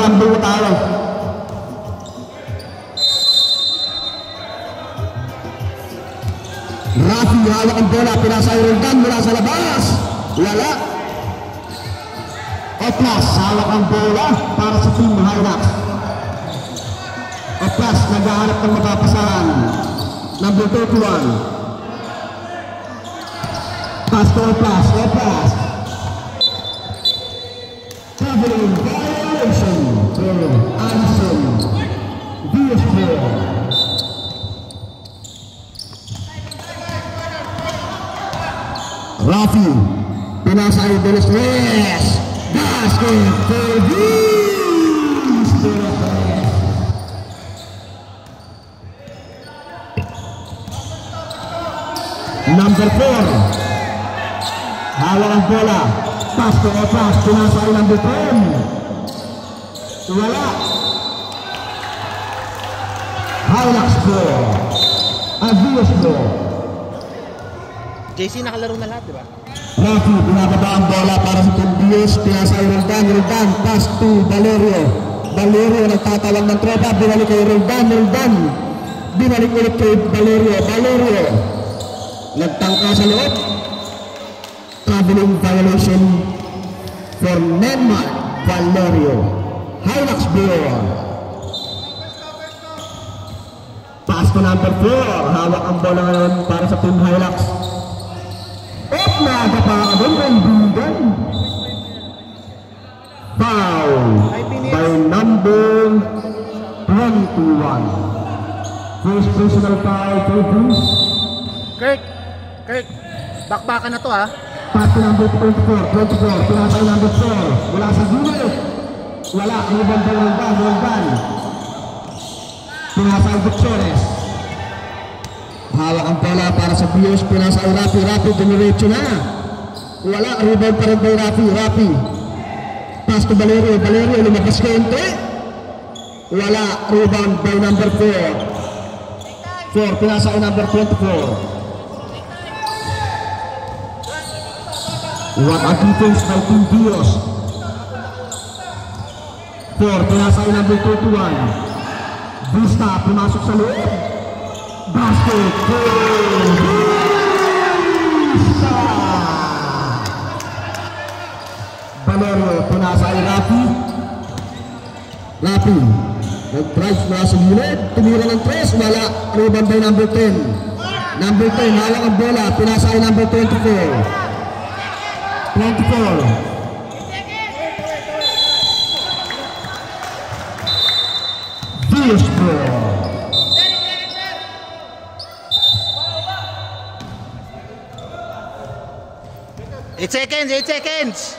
tambol na tayo. Rafi, hawak ang bola, pinasa ay Roldan mula sa labas. Wala. Oplas, hawak ang bola para sa Team Hilux. Oplas, naghahanap ng mapapasahan. Number 31. Pass to Oplas, Oplas. Traveling violation to Anderson. Diaz-Pro. Rafi, pinasa ay De Los Reyes. Basket for Diaz-Pro. Number 4. Hawak ang bola. Pass to Oplas, pinasa ay number 10. Wala. Hilux ball. Adios ball. JC nakalaro na lahat, di ba? Rafi, binababa ang bola para sa Team Diaz. Pinasa ay Roldan. Roldan, pass to Valerio. Valerio nagtatawag ng tropa. Binalik kay Roldan. Roldan, binalik ulit kay Valerio. Valerio, nagtangka sa loob. Traveling violation for Neymar Valerio. Hilux ball. Pass to number 4. Hawak ang bola ngayon para sa Team Hilux. At nagapakabang kaibigan. Foul by number 21. First personal foul for Bruce. Kirk, bakbakan na to ha. Pass to number 24. Pinasay number 4. Wala sa gulay. Wala. Ruban by Roldan. Pinasay Gutierrez. Hawak ang bola para sa Bios. Pinasa ay Rafi. Rafi, dumiretso na. Wala. Rebound pa rin by Rafi. Rafi. Pass to Valerio. Valerio, lumabas ka ente. Wala. Rebound by number 4. Pinasa ay number 24. What a defense by Team Bios. 4. Pinasa ay number 31. Vista, pumasok sa loob. Basket for Vista. Valerio, pinasa ay Rafi. Rafi, nag-drive mula sa gilid. Tumira ng 3, wala. Rebound by number 10. Number 10, hawak ang bola. Pinasa ay number 24. 24. Diaz-Pro. 8 seconds.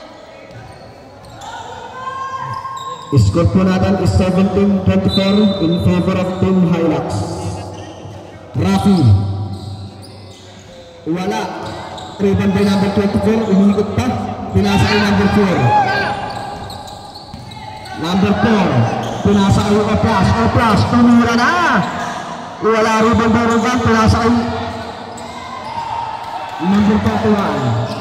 Score po natin is 17-24 in favor of Team Hilux. Rafi. Wala. Rebound by number 24. Umikot pa. Pinasa ay number 4. Number 4. Pinasa ay Oplas. Oplas. Tumira na. Wala. Rebound by Roldan. Pinasa ay number 31.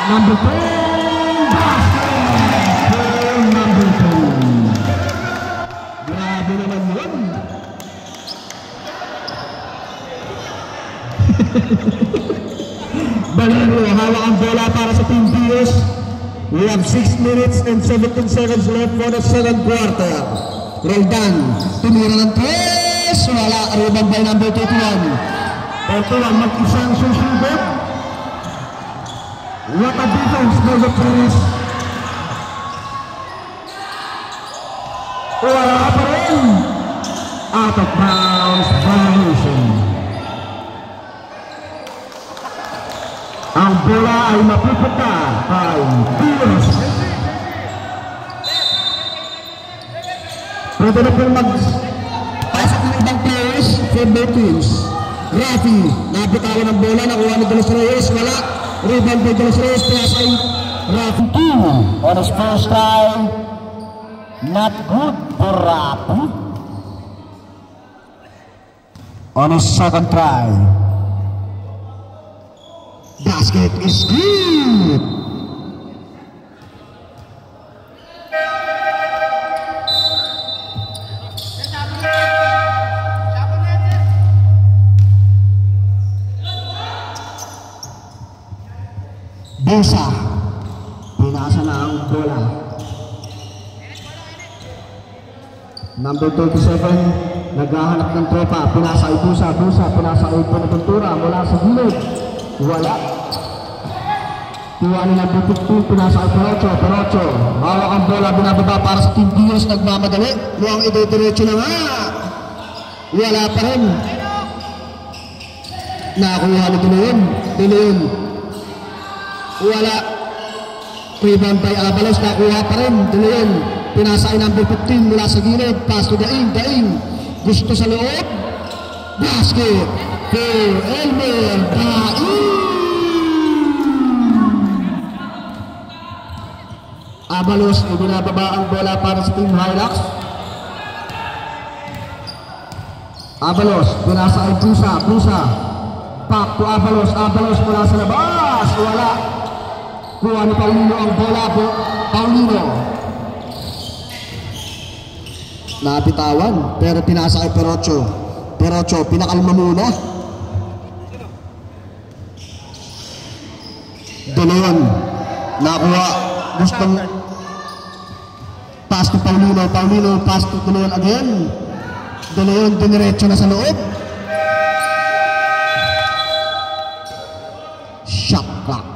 Number 10, basket for number 2. Grabe naman yun. Valerio, hawak ang bola para sa Team Diaz. We have 6 minutes and 17 seconds left for the second quarter. Roldan, tumira ng 3. Wala, rebound by number 31. 31, mag-isang susubot. What a defense by the Cruz. Wala pa rin. Out of bounds violation. Ang bola ay mapupunta kay Diaz. Pwede na pong mag-pasok ng ibang players for both teams. Rafi, nabitawan ang bola, nakuha ni De Los Reyes, wala. Rebound by De Los Reyes, pinasa ay Rafi. On his first try, not good for Rafi. On his second try, basket is good. Number 37, naghahanap ng tropa. Pinasa ay Busa. Pinasa ay Bonaventura mula sa gilid. Wala. Tiwali ng 15, pinasa ay Perocho. Hawak ang bola, binababa para sa Team Dios. Nagmamadali. Mukhang ide-diretso na nga. Wala pa rin. Nakakuha ni De Leon. Wala. Rebound by Abalos. Nakakuha pa rin. De Leon. Pinasa ay number 15 mula sa gilid. Pass to Daing. Gusto sa loob. Basket. For Elmer Daing. Abalos, ibinababa ang bola para sa Team Hilux. Abalos, pinasa ay Busa. Back to Abalos mula sa labas. Wala. Kuha ni Paulino ang bola. Paulino. Napitawan, pero pinasa ay Perocho, pinakalma muna. De Leon, nakuha. Gustong pass to Paulino, pass to De Leon again. De Leon, diniretso na sa loob. Shot clock.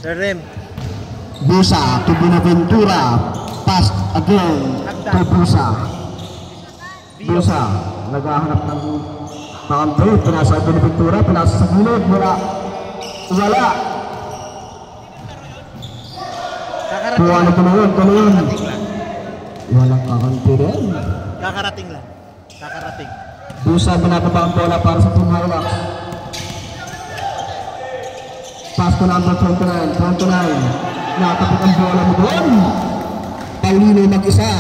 Sir Rem. Busa to Bonaventura. Pass again to Busa. Naghahanap ng number. Pinasa ay Bonaventura. Pinasa sa gilid. Wala. Kuha na De Leon. Walang kakanti rin. Kakarating. Busa, binababa ang bola para sa Team Hilux. Pass to number 29. Nakatapit ang bola mo doon. Paulino mag-isa.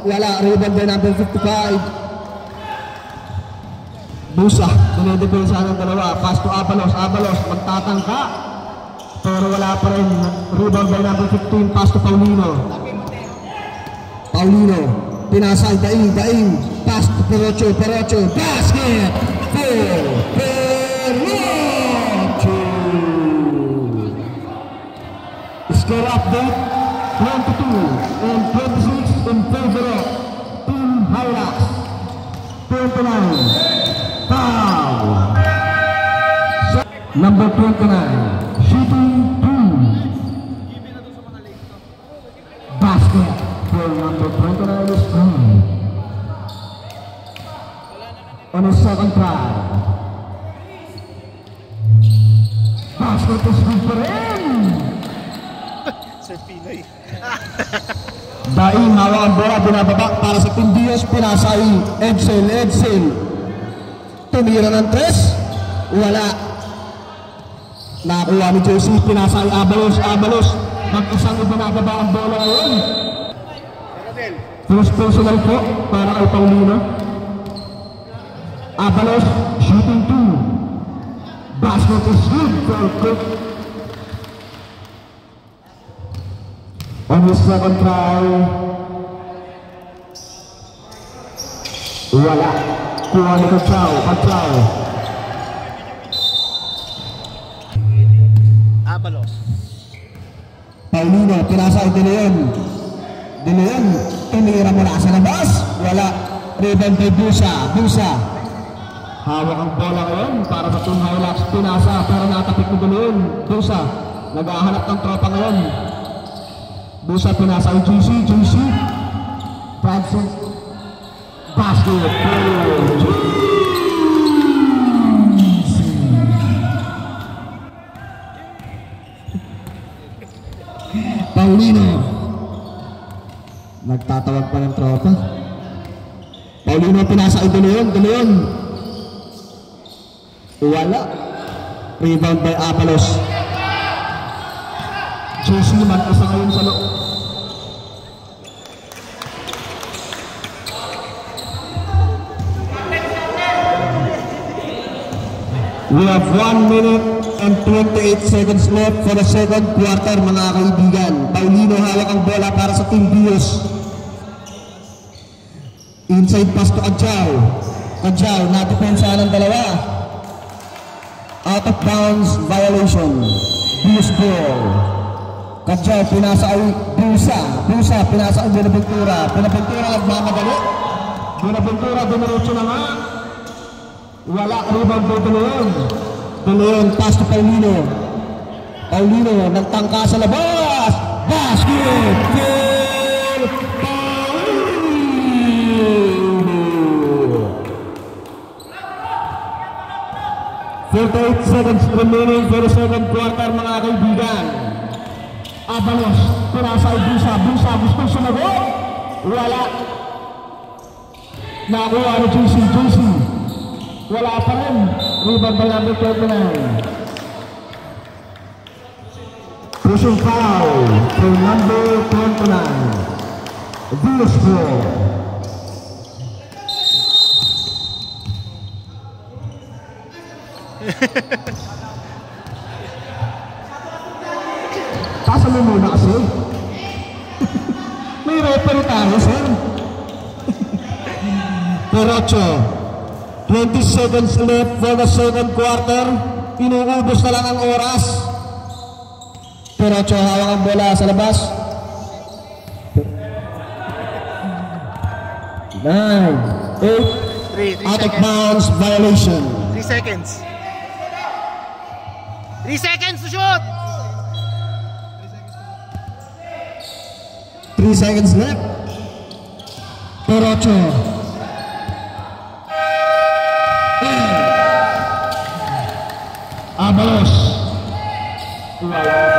Wala. Rebound by number 55. Busa, dinidepensa ng dalawa. Pass to Abalos. Magtatangka. Pero wala pa rin. Rebound by number 15. Pass to Paulino. Pinasa ay Daing. Pass to Perocho. Basket for Perocho. Score update 22 and 26 in favor of Team Hilux. 29. Foul. Number 29. Shooting 2. Basket for number 29 is on. On his second try. Basket is good for him. Sir Pinoy. Daing hawak ang bola, binababa para sa Team Dios. Pinasa ay Edsel. Tumira ng 3. Wala. Nakakuha ni Jesse. Pinasa ay Abalos. Mag-isang ibinababa ang bola ngayon. First personal po para kay Paulino. Abalos, shooting 2. Basket is good for Cook. On his second try. Wala. Kuha ni Kachao. Abalos. Paulino, pinasa ay De Leon. Tinira mula sa labas. Wala. Rebound by Busa. Hawak ang bola ngayon para sa Team Hilux. Pinasa pero natapik ni De Leon. Busa, naghahanap ng tropa ngayon. Busa, pinasa ay JC. Francis. Basket. Paulino. Nagtatawag pa ng tropa. Paulino, pinasa ay De Leon. Wala. Rebound by Abalos. JC mag-isa ngayon sa loob. We have 1 minute and 28 seconds left for the second quarter, mga kaibigan. Paulino hawak ang bola para sa Team Dios. Inside pass to Kajao, nadepensa ng dalawa. Out of bounds violation. Loose ball. Kadyaw, pinasa ay Busa, pinasa ay Buenaventura nagmamadali. Buenaventura, dumiretso naman. Wala, rebound po De Leon, pass to Paulino, nagtangka sa labas. Basket! Paulino! 48 seconds remaining for the second quarter, mga kaibigan. Abalos, pinasa ay Busa, gusto sumagot. Wala. Nakuha ni JC. Wala pa rin. Rebound by number 29. Pushing foul for number 29. Villasco. Pasa mo muna kasi. May referee tayo, sir. Perocho. 20 seconds left for the second quarter. Inuubos na lang ang oras. Perocho, hawak ang bola sa labas. 9, 8, out of bounds violation. 3 seconds. 3 seconds to shoot! 3 seconds left. Perocho. Abalos. Wala.